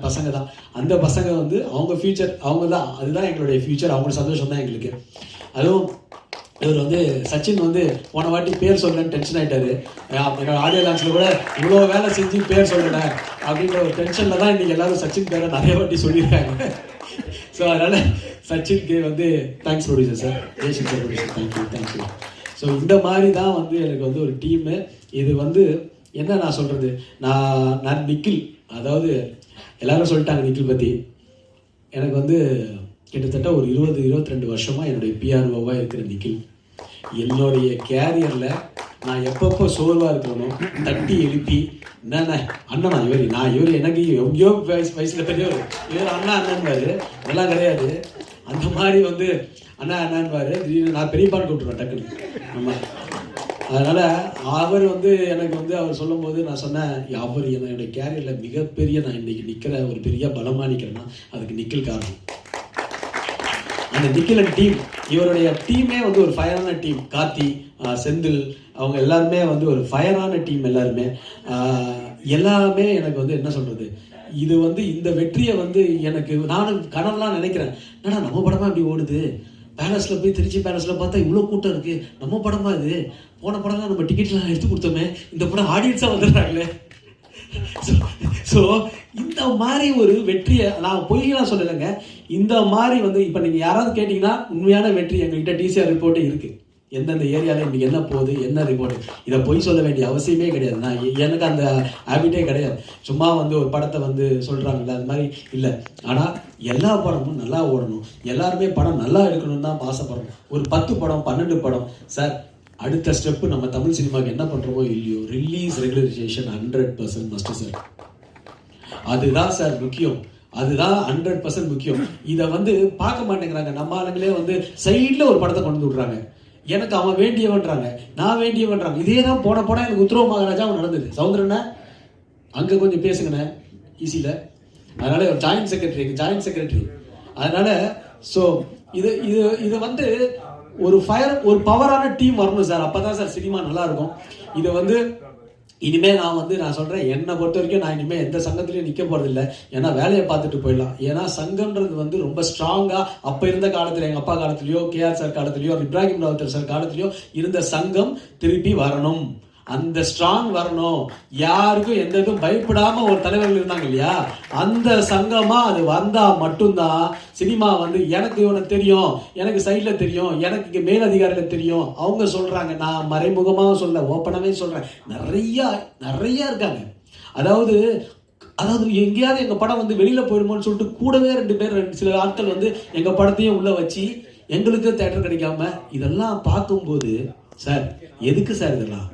பசங்க தான். அந்த பசங்க வந்து அவங்க ஃபியூச்சர், அவங்க தான், அதுதான் எங்களுடைய ஃபியூச்சர். அவங்களோட சந்தோஷம் தான் எங்களுக்கு. அதுவும் இவர் வந்து சச்சின் வந்து போன வாட்டி பேர் சொல்லலன்னு டென்ஷன் ஆகிட்டாரு. என்னோட ஆடியோ லான்ச்சில் கூட இவ்வளோ வேலை செஞ்சு பேர் சொல்லலை அப்படின்ற ஒரு டென்ஷனில் தான் இன்றைக்கி எல்லாரும் சச்சின் பேரை நிறைய வாட்டி சொல்லியிருக்காங்க. ஸோ அதனால் சச்சின்க்கு வந்து thanks producer sir, Jaison sir producer, thank you. So இந்த மாதிரி தான் வந்து எனக்கு வந்து ஒரு டீமு. இது வந்து என்ன நான் சொல்கிறது, நான் நிக்கில், அதாவது எல்லாரும் சொல்லிட்டாங்க நிக்கில் பற்றி. எனக்கு வந்து கிட்டத்தட்ட ஒரு 20-22 வருஷமாக என்னுடைய பிஆர்ஓவாக இருக்கிற நிக்கில். என்னுடைய கேரியரில் நான் எப்பப்போ சோர்வாக இருக்கிறனோ தட்டி எழுப்பி என்னண்ணே அண்ணனா இவர் எனக்கு எங்கேயோ வயசில் பெரியவர், இவர் அண்ணன்பாரு, இதெல்லாம் கிடையாது. அந்த மாதிரி வந்து அண்ணன்பாரு, திடீர்னு நான் பெரியப்பான்னு கூப்பிட்டுருவேன் டக்குன்னு நம்ம. அதனால் அவர் வந்து எனக்கு வந்து அவர் சொல்லும் போது நான் சொன்னேன், அவர் என்னுடைய கேரியரில் மிகப்பெரிய நான் இன்றைக்கி நிற்கிற ஒரு பெரிய பலமாக நிற்கிறேன்னா அதுக்கு நிக்கில் காரணம். அந்த நிக்கில் டீம், இவருடைய டீமே வந்து ஒரு ஃபயரான டீம். கார்த்தி, செந்தில், அவங்க எல்லாருமே வந்து ஒரு ஃபயரான டீம். எல்லாமே எனக்கு வந்து என்ன சொல்கிறது, இது வந்து இந்த வெற்றியை வந்து எனக்கு நானும் கனவுலாம் நினைக்கிறேன். என்னடா நம்ம படமாக இப்படி ஓடுது, பேலஸில் போய் திருச்சி பேலஸில் பார்த்தா இவ்வளோ கூட்டம் இருக்குது, நம்ம படமாக இது, போன படம்லாம் நம்ம டிக்கெட்லாம் எடுத்து கொடுத்தோமே, இந்த படம் ஆடியன்ஸாக வந்துடுறாங்களே. ஸோ இந்த மாதிரி ஒரு வெற்றியை நான் பொய்யெல்லாம் சொல்லலைங்க. இந்த மாதிரி வந்து இப்போ நீங்கள் யாராவது கேட்டிங்கன்னா உண்மையான வெற்றி எங்கள்கிட்ட டிசிஆர் ரிப்போர்ட்டே இருக்குது. எந்தெந்த ஏரியாவில் இன்றைக்கி என்ன போகுது, என்ன ரிப்போர்ட். இதை பொய் சொல்ல வேண்டிய அவசியமே கிடையாது. நான் எனக்கு அந்த ஹேபிட்டே கிடையாது. சும்மா வந்து ஒரு படத்தை வந்து சொல்கிறாங்கல்ல, அது மாதிரி இல்லை. ஆனால் எல்லா படமும் நல்லா ஓடணும், எல்லாருமே படம் நல்லா எடுக்கணும்னு தான் ஆசைப்படணும். ஒரு 10 படம் 12 படம் சார், அடுத்த ஸ்டெப்பு நம்ம தமிழ் சினிமாவுக்கு என்ன பண்ணுறோமோ இல்லையோ, ரிலீஸ் ரெகுலரைசேஷன் 100% மஸ்ட் சார். அதுதான் சார் முக்கியம், அதுதான் 100% முக்கியம். இதை வந்து பார்க்க மாட்டேங்கிறாங்க. நம்ம ஆளுங்களே வந்து சைடில் ஒரு படத்தை கொண்டு விடுறாங்க. எனக்கு அவன் வேண்டியவன்றாங்க, நான் வேண்டியவன்றாங்க. இதே தான் போன படம் எனக்கு உத்தரவு மகாராஜா நடந்தது. சௌந்தரண்ணா அங்கே கொஞ்சம் பேசுங்கண்ணே ஈஸியில். அதனால ஜாயின்ட் செக்ரட்டரி. அதனால ஸோ இது இது இது வந்து ஒரு பவரான டீம் வரணும் சார். அப்போ தான் சார் சினிமா நல்லா இருக்கும். இதை வந்து இனிமேல் நான் சொல்கிறேன், என்னை பொறுத்த வரைக்கும் நான் இனிமேல் எந்த சங்கத்துலையும் நிற்க போகிறதில்லை. ஏன்னா வேலையை பார்த்துட்டு போயிடலாம். ஏன்னா சங்கம்ன்றது வந்து ரொம்ப ஸ்ட்ராங்காக அப்போ இருந்த காலத்தில், எங்கள் அப்பா காலத்துலையோ, கேஆர் சார் காலத்துலையோ, இப்ராஹிம் ராவுத்தர் சார் காலத்துலையோ இருந்த சங்கம் திருப்பி வரணும். அந்த ஸ்ட்ராங் வரணும். யாருக்கும் எந்த இதுவும் பயப்படாம ஒரு தலைவர்கள் இருந்தாங்க இல்லையா, அந்த சங்கமா அது வந்தா மட்டும்தான் சினிமா வந்து எனக்கு இவனை தெரியும், எனக்கு சைட்ல தெரியும், எனக்கு இங்க மேலதிகாரில தெரியும், அவங்க சொல்றாங்க. நான் மறைமுகமாக சொல்ல, ஓப்பனாவே சொல்றேன். நிறைய இருக்காங்க. அதாவது எங்கேயாவது எங்க படம் வந்து வெளியில போயிடுமோன்னு சொல்லிட்டு கூடவே 2 பேர் சில ஆட்கள் வந்து எங்க படத்தையும் உள்ள வச்சு எங்களுக்கு தேட்டர் கிடைக்காம இதெல்லாம் பார்க்கும்போது, சார் எதுக்கு சார் இதெல்லாம்?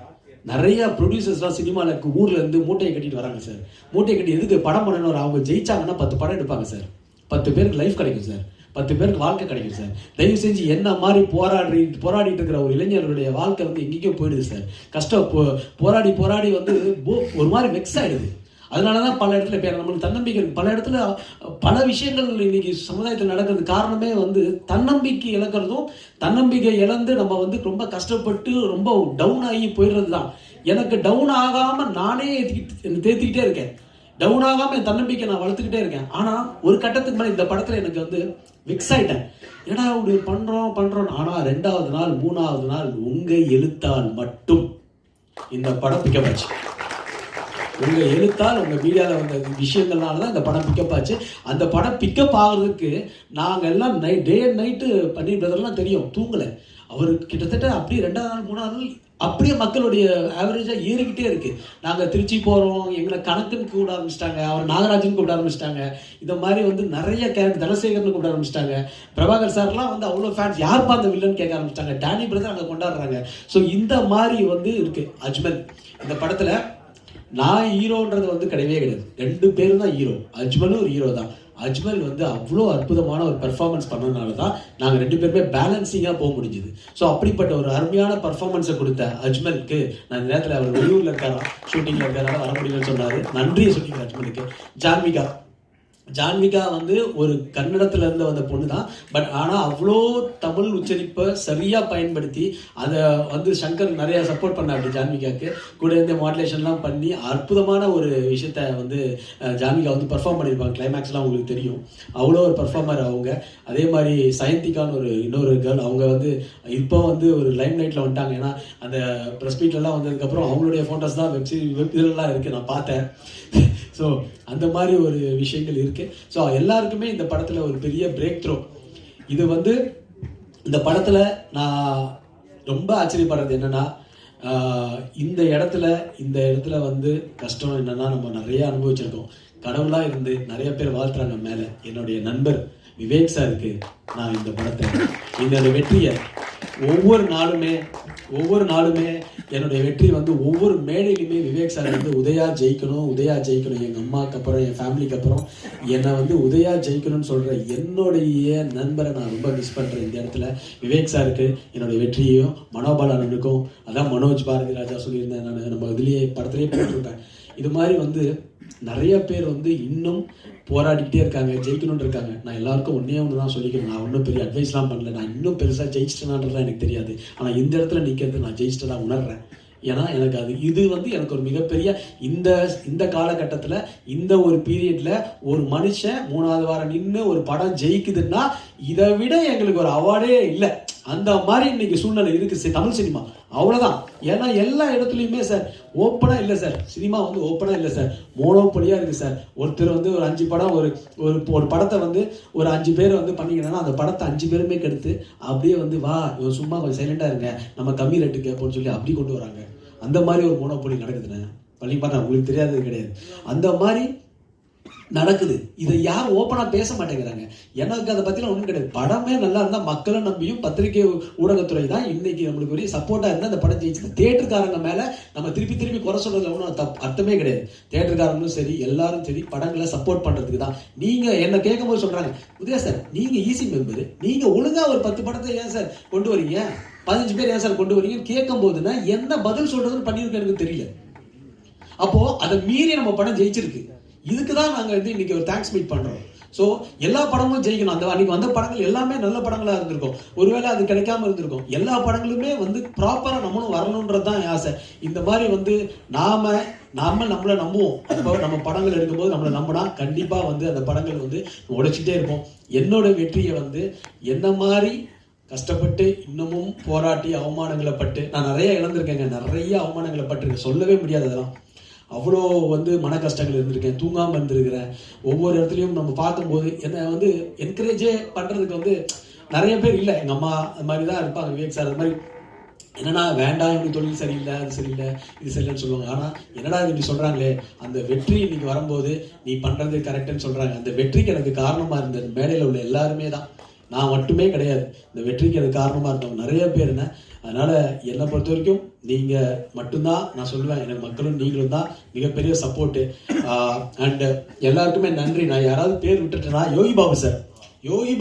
நிறைய ப்ரொடியூசர்ஸ்லாம் சினிமாவில் ஊர்ல இருந்து மூட்டையை கட்டிட்டு வராங்க சார். மூட்டையை கட்டி எதுக்கு படம் பண்ணணும்? அவங்க ஜெயிச்சாங்கன்னா 10 படம் எடுப்பாங்க சார். 10 பேருக்கு லைஃப் கிடைக்கும் சார், 10 பேருக்கு வாழ்க்கை கிடைக்கும் சார். தயவு செஞ்சு என்ன மாதிரி போராடிட்டு இருக்கிற ஒரு இளைஞர்களுடைய வாழ்க்கை வந்து எங்கேயோ போயிடுது சார். போராடி வந்து ஒரு மாதிரி வெக்ஸ் ஆயிடுது. அதனால தான் பல இடத்துல இப்போ நம்மளுக்கு தன்னம்பிக்கை இருக்கு. பல இடத்துல பல விஷயங்கள் இன்னைக்கு சமுதாயத்தில் நடக்கிறது காரணமே வந்து தன்னம்பிக்கை இழக்கிறதும், தன்னம்பிக்கை இழந்து நம்ம வந்து ரொம்ப கஷ்டப்பட்டு ரொம்ப டவுன் ஆகி போயிடுறது தான். எனக்கு டவுன் ஆகாமல் நானே தேத்திக்கிட்டே இருக்கேன். டவுன் ஆகாமல் என் தன்னம்பிக்கை நான் வளர்த்துக்கிட்டே இருக்கேன். ஆனால் ஒரு கட்டத்துக்கு மேலே இந்த படத்தில் எனக்கு வந்து விக்ஸ் ஆகிட்டேன். ஏன்னா அப்படி பண்ணுறோம். ஆனால் 2வது நாள் 3வது நாள் உங்கள் எழுத்தால் மட்டும் இந்த படம் பிக்கப்பாச்சு. உங்கள் எழுத்தால் உங்கள் மீடியாவில் வந்த விஷயங்கள்னால தான் இந்த படம் பிக்கப் ஆச்சு. அந்த படம் பிக்கப் ஆகிறதுக்கு நாங்கள் எல்லாம் டே அண்ட் நைட்டு பண்ணி பிரதர்லாம் தெரியும், தூங்கலை. அவர் கிட்டத்தட்ட அப்படியே 2வது நாள் 3வது நாள் அப்படியே மக்களுடைய ஆவரேஜாக ஏறிக்கிட்டே இருக்கு. நாங்கள் திருச்சி போகிறோம், எங்களை கணக்குன்னு கூப்பிட ஆரம்பிச்சிட்டாங்க, அவர் நாகராஜன் கூப்பிட ஆரம்பிச்சிட்டாங்க. இந்த மாதிரி வந்து நிறைய கேரக்டர், தனசேகர்னு கூப்பிட ஆரம்பிச்சிட்டாங்க. பிரபாகர் சார்லாம் வந்து அவ்வளோ ஃபேன்ஸ், யாருப்பா அந்த வில்லன் கேட்க ஆரம்பிச்சிட்டாங்க. டேனி பிரதர் அங்கே கொண்டாடுறாங்க. ஸோ இந்த மாதிரி வந்து இருக்கு. அஜ்மல் இந்த படத்தில் நான் ஹீரோன்றது வந்து கிடையவே கிடையாது. 2 பேரும் தான் ஹீரோ. அஜ்மலும் ஒரு ஹீரோ தான். அஜ்மல் வந்து அவ்வளோ அற்புதமான ஒரு பெர்ஃபார்மன்ஸ் பண்ணதுனால தான் நாங்கள் 2 பேருமே பேலன்சிங்காக போக முடிஞ்சுது. ஸோ அப்படிப்பட்ட ஒரு அருமையான பர்ஃபார்மன்ஸை கொடுத்த அஜ்மலுக்கு நான் இந்த நேரத்தில் அவர் வெளியூரில் இருக்காரா, ஷூட்டிங்கில் இருக்காரா, வர முடியும்னு சொன்னார். நன்றியை சொல்லிக்கிறேன் அஜ்மலுக்கு. ஜான்விகா வந்து ஒரு கன்னடத்துல இருந்து வந்த பொண்ணு தான். பட் ஆனால் அவ்வளோ தமிழ் உச்சரிப்பை சரியாக பயன்படுத்தி அதை வந்து சங்கர் நிறையா சப்போர்ட் பண்ண. அப்படி ஜான்விகாவுக்கு கூட இருந்து மாடுலேஷன்லாம் பண்ணி அற்புதமான ஒரு விஷயத்த வந்து ஜான்விகா வந்து பர்ஃபார்ம் பண்ணியிருப்பாங்க. கிளைமேக்ஸ்லாம் உங்களுக்கு தெரியும். அவ்வளோ ஒரு பர்ஃபார்மர் அவங்க. அதே மாதிரி சயந்திகான்னு இன்னொரு கேர்ள், அவங்க வந்து இப்போ வந்து ஒரு லைம் லைட்டில் வந்துட்டாங்க. ஏன்னா அந்த ப்ரெஸ் மீட்லலாம் வந்ததுக்கப்புறம் அவங்களுடைய ஃபோட்டோஸ் தான் இதெல்லாம் இருக்குது, நான் பார்த்தேன். ஸோ அந்த மாதிரி ஒரு விஷயங்கள் இருக்குது. ஸோ எல்லாருக்குமே இந்த படத்தில் ஒரு பெரிய பிரேக் த்ரோ. இது வந்து இந்த படத்தில் நான் ரொம்ப ஆச்சரியப்படுறது என்னென்னா, இந்த இடத்துல வந்து கஷ்டம் என்னென்னா, நம்ம நிறைய அனுபவிச்சிருக்கோம். கடவுளாக இருந்து நிறைய பேர் வாழ்த்துறாங்க மேலே. என்னுடைய நண்பர் விவேக் சாருக்கு நான் இந்த படத்தை, இந்த வெற்றியை ஒவ்வொரு நாளுமே என்னுடைய வெற்றி வந்து ஒவ்வொரு மேடையிலுமே விவேக் சார் வந்து உதயா ஜெயிக்கணும். எங்கள் அம்மாவுக்கு அப்புறம், என் ஃபேமிலிக்கு அப்புறம் என்னை வந்து உதயா ஜெயிக்கணும்னு சொல்கிற என்னுடைய நண்பரை நான் ரொம்ப மிஸ் பண்ணுறேன். இந்த இடத்துல விவேக் சாருக்கு என்னுடைய வெற்றியையும், மனோபாலனுக்கும், அதான் மனோஜ் பாரதி ராஜா சொல்லியிருந்தேன், நான் நம்ம இதுலேயே படத்துலேயே போட்டிருப்பேன். இது மாதிரி வந்து நிறைய பேர் வந்து இன்னும் போராடிக்கிட்டே இருக்காங்க, ஜெயிக்கணும்னு இருக்காங்க. நான் எல்லாருக்கும் ஒன்று தான் சொல்லிக்கிறேன். நான் ஒன்றும் பெரிய அட்வைஸ்லாம் பண்ணல. நான் இன்னும் பெருசாக ஜெயிச்சிட்டேனான்றதான் எனக்கு தெரியாது. ஆனால் இந்த இடத்துல நிற்கிறது நான் ஜெயிச்சிட்டதான் உணர்றேன். ஏன்னா எனக்கு இது வந்து எனக்கு ஒரு மிகப்பெரிய இந்த காலகட்டத்தில், இந்த ஒரு பீரியட்ல ஒரு மனுஷன் 3வது வாரம் நின்று ஒரு படம் ஜெயிக்குதுன்னா இதை விட எங்களுக்கு ஒரு அவார்டே இல்லை. அந்த மாதிரி இன்னைக்கு சூழ்நிலை இருக்குது தமிழ் சினிமா. அவ்வளோதான். ஏன்னா எல்லா இடத்துலையுமே சார் ஓப்பனாக இல்லை சார், சினிமா வந்து ஓப்பனாக இல்லை சார், மோனோபொலியாக இருக்குது சார். ஒருத்தர் வந்து ஒரு 5 படம் ஒரு படத்தை வந்து ஒரு 5 பேர் வந்து பண்ணிங்கன்னா அந்த படத்தை 5 பேருமே கெடுத்து அப்படியே வந்து வா இவன் சும்மா கொஞ்சம் சைலண்டாக இருங்க நம்ம கம்மி ரேட்டு கேட்போம்னு சொல்லி அப்படி கொண்டு வராங்க. அந்த மாதிரி ஒரு மோனோபொலி நடக்குதுண்ணே. பள்ளி பார்த்தா உங்களுக்கு தெரியாதது கிடையாது. அந்த மாதிரி நடக்குது. இதை யாரும் ஓப்பனாக பேச மாட்டேங்கிறாங்க. எனக்கு அதை பற்றிலாம் ஒன்றும் கிடையாது. படமே நல்லா இருந்தால் மக்களை நம்பியும் பத்திரிகை ஊடகத்துறை தான் இன்னைக்கு நம்மளுக்கு ஒரு சப்போர்ட்டாக இருந்தால் அந்த படம் ஜெயிச்சது. தேட்டருக்காரங்க மேலே நம்ம திருப்பி குறை சொல்றதுல ஒன்றும் அர்த்தமே கிடையாது. தேட்டருக்காரங்களும் சரி எல்லாரும் சரி படங்களை சப்போர்ட் பண்ணுறதுக்கு தான். நீங்கள் என்ன கேட்கும் போது சொல்கிறாங்க, உதயா சார் நீங்கள் ஈசி மெம்பர், நீங்கள் ஒழுங்காக ஒரு 10 படத்தை ஏன் சார் கொண்டு வரீங்க, 15 பேர் ஏன் சார் கொண்டு வரீங்கன்னு கேட்கும் போதுன்னா என்ன பதில் சொல்றதுன்னு பண்ணியிருக்க எனக்கு தெரியல. அப்போ அதை மீறி நம்ம படம் ஜெயிச்சிருக்கு. இதுக்கு தான் நாங்கள் வந்து இன்னைக்கு ஒரு தேங்க்ஸ் மீட் பண்றோம். ஸோ எல்லா படமும் ஜெயிக்கணும். அந்த அன்னைக்கு வந்த படங்கள் எல்லாமே நல்ல படங்களாக இருந்திருக்கும். ஒருவேளை அது கிடைக்காம இருந்திருக்கும். எல்லா படங்களுமே வந்து ப்ராப்பராக நம்மளும் வரணுன்றது தான் ஆசை. இந்த மாதிரி வந்து நம்மளை நம்புவோம். அப்போ நம்ம படங்கள் எடுக்கும்போது நம்மளை நம்பினா கண்டிப்பாக வந்து அந்த படங்கள் வந்து உடைச்சிட்டே இருப்போம். என்னோட வெற்றியை வந்து என்ன மாதிரி கஷ்டப்பட்டு இன்னமும் போராட்டி அவமானங்களை பட்டு நான் நிறைய இழந்திருக்கேங்க, நிறைய அவமானங்களை பட்டிருக்கேன், சொல்லவே முடியாது. அதெல்லாம் அவ்வளோ வந்து மன கஷ்டங்கள் இருந்திருக்கேன், தூங்காமல் இருந்திருக்கிறேன். ஒவ்வொரு இடத்துலையும் நம்ம பார்க்கும்போது என்னை வந்து என்கரேஜே பண்ணுறதுக்கு வந்து நிறைய பேர் இல்லை. எங்கள் அம்மா அது மாதிரி தான் இருப்பாங்க, விவேக் சார் அது மாதிரி. என்னன்னா வேண்டாம் இப்படி தொழில் சரியில்லை, அது சரியில்லை, இது சரியில்லைன்னு சொல்லுவாங்க. ஆனால் என்னடா இது இப்படி சொல்கிறாங்களே, அந்த வெற்றி இன்னைக்கு வரும்போது நீ பண்ணுறது கரெக்டுன்னு சொல்கிறாங்க. அந்த வெற்றிக்கு எனக்கு காரணமாக இருந்தது மேடையில் உள்ள எல்லாருமே தான், நான் மட்டுமே கிடையாது. இந்த வெற்றிக்கு எனக்கு காரணமாக இருந்தவங்க நிறைய பேர். என்ன அதனால் என்னை பொறுத்த வரைக்கும் நீங்கள் மட்டும்தான் நான் சொல்லுவேன். எனக்கு மக்களும் நீங்களும் தான் மிகப்பெரிய சப்போர்ட்டு. அண்டு எல்லாருக்குமே நன்றி. நான் யாராவது பேர் விட்டுட்டேன்னா யோகி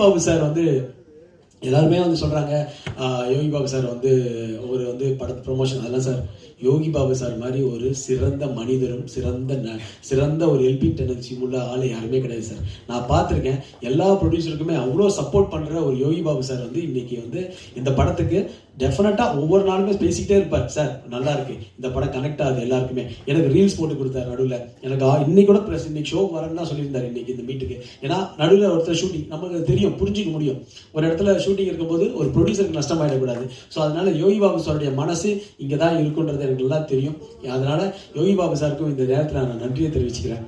பாபு சார் வந்து எல்லாருமே வந்து சொல்கிறாங்க யோகி பாபு சார் வந்து வந்து படத்து ப்ரொமோஷன் அதெல்லாம் சார். யோகி பாபு சார் மாதிரி ஒரு சிறந்த மனிதரும் சிறந்த ஒரு ஹெல்பிங் டெண்டன்சியும் உள்ள ஆள் யாருமே கிடையாது சார். நான் பார்த்துருக்கேன். எல்லா ப்ரொடியூசருக்குமே அவ்வளோ சப்போர்ட் பண்ணுற ஒரு யோகி பாபு சார் வந்து இன்னைக்கு வந்து இந்த படத்துக்கு டெஃபினட்டாக ஒவ்வொரு நாளுமே பேசிக்கிட்டே இருப்பார். சார் நல்லா இருக்கு, இந்த படம் கனெக்ட் ஆகுது எல்லாருக்குமே. எனக்கு ரீல்ஸ் போட்டு கொடுத்தாரு நடுவில். எனக்கு இன்னைக்கு கூட ப்ரெஸ் இன்னைக்கு ஷோக்கு வரேன்னு தான் சொல்லியிருந்தார் இன்னைக்கு இந்த மீட்டுக்கு. ஏன்னா நடுவில் ஒருத்தர் ஷூட்டிங் நமக்கு தெரியும், புரிஞ்சிக்க முடியும். ஒரு இடத்துல ஷூட்டிங் இருக்கும்போது ஒரு ப்ரொடியூசருக்கு நஷ்டமாயிடக்கூடாது. ஸோ அதனால யோகி பாபு சாருடைய மனசு இங்கே தான் இருக்குன்றது எனக்கு நல்லா தெரியும். அதனால யோகி பாபு சாருக்கும் இந்த நேரத்தில் நான் நன்றியை தெரிவிச்சுக்கிறேன்.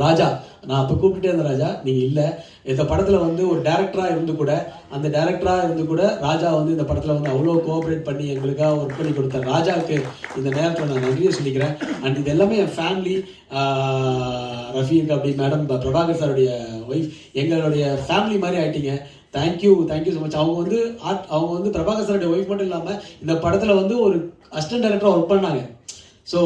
ராஜா, நான் அப்போ கூப்பிட்டுட்டே இருந்தேன், ராஜா நீங்கள் இல்லை. இந்த படத்தில் வந்து ஒரு டேரக்டராக இருந்து கூட ராஜா வந்து இந்த படத்தில் வந்து அவ்வளோ கோஆப்ரேட் பண்ணி எங்களுக்காக ஒர்க் பண்ணி கொடுத்தார். ராஜாவுக்கு இந்த நேரத்தில் நான் நன்றியை சொல்லிக்கிறேன். அண்ட் இது எல்லாமே என் ஃபேமிலி, ரஃபீக் அப்படி மேடம், பிரபாகர் சாருடைய ஒய்ஃப், எங்களுடைய ஃபேமிலி மாதிரி ஆயிட்டீங்க. Thank you so much. அவங்க வந்து பிரபாகர் சாருடைய ஒய்ஃப் மட்டும் இல்லாமல் இந்த படத்தில் வந்து ஒரு அசிஸ்டன்ட் டைரக்டராக ஒர்க் பண்ணாங்க. ஸோ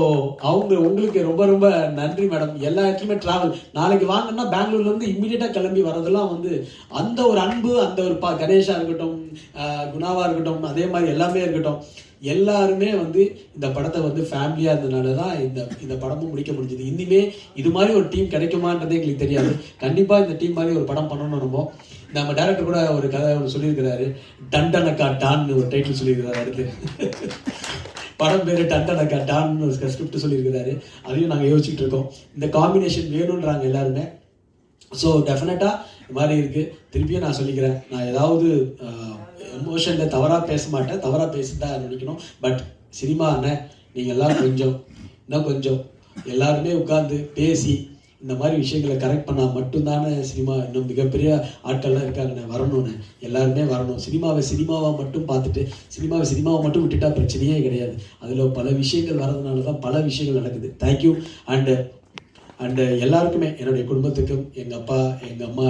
உங்களுக்கு ரொம்ப ரொம்ப நன்றி மேடம். எல்லா இடத்துலையுமே ட்ராவல், நாளைக்கு வாங்கன்னா பெங்களூர்லேருந்து இம்மிடியட்டாக கிளம்பி வரதெல்லாம் வந்து அந்த ஒரு அன்பு, அந்த ஒரு கணேஷா இருக்கட்டும், குணாவாக இருக்கட்டும், அதே மாதிரி எல்லாமே இருக்கட்டும், எல்லாருமே வந்து இந்த படத்தை வந்து ஃபேமிலியாக இருந்ததுனால தான் இந்த படமும் முடிக்க முடிஞ்சது. இனிமே இது மாதிரி ஒரு டீம் கிடைக்குமான்றதே எங்களுக்கு தெரியாது. கண்டிப்பாக இந்த டீம் மாதிரி ஒரு படம் பண்ணணும். நம்ம டைரக்டர் கூட ஒரு கதை ஒன்று சொல்லியிருக்கிறாரு, டண்டனக்கா டான்னு ஒரு டைட்டில் சொல்லியிருக்கிறாரு. அடுத்து படம் பேர் டண்டனக்கா டான்னு ஒரு ஸ்கிரிப்ட் சொல்லியிருக்கிறாரு. அதையும் நாங்கள் யோசிச்சுட்டு இருக்கோம். இந்த காம்பினேஷன் வேணுன்றாங்க எல்லாருமே. ஸோ டெஃபினட்டாக இது மாதிரி இருக்குது. திருப்பியும் நான் சொல்லிக்கிறேன், நான் ஏதாவது எமோஷனில் தவறாக பேச மாட்டேன், தவறாக பேசிதான் நினைக்கணும். பட் சினிமா அண்ணன் நீங்கள் எல்லாம் இன்னும் கொஞ்சம் எல்லாருமே உட்கார்ந்து பேசி இந்த மாதிரி விஷயங்களை கரெக்ட் பண்ணால் மட்டும்தானே சினிமா இன்னும் மிகப்பெரிய ஆட்கள்லாம் இருக்காங்கண்ணே, வரணும்னு எல்லாருமே வரணும். சினிமாவை மட்டும் பார்த்துட்டு சினிமாவை மட்டும் விட்டுட்டா பிரச்சனையே கிடையாது. அதில் பல விஷயங்கள் வர்றதுனால தான் பல விஷயங்கள் நடக்குது. தேங்க்யூ. அண்டு எல்லாருக்குமே, என்னுடைய குடும்பத்துக்கும், எங்கள் அப்பா எங்கள் அம்மா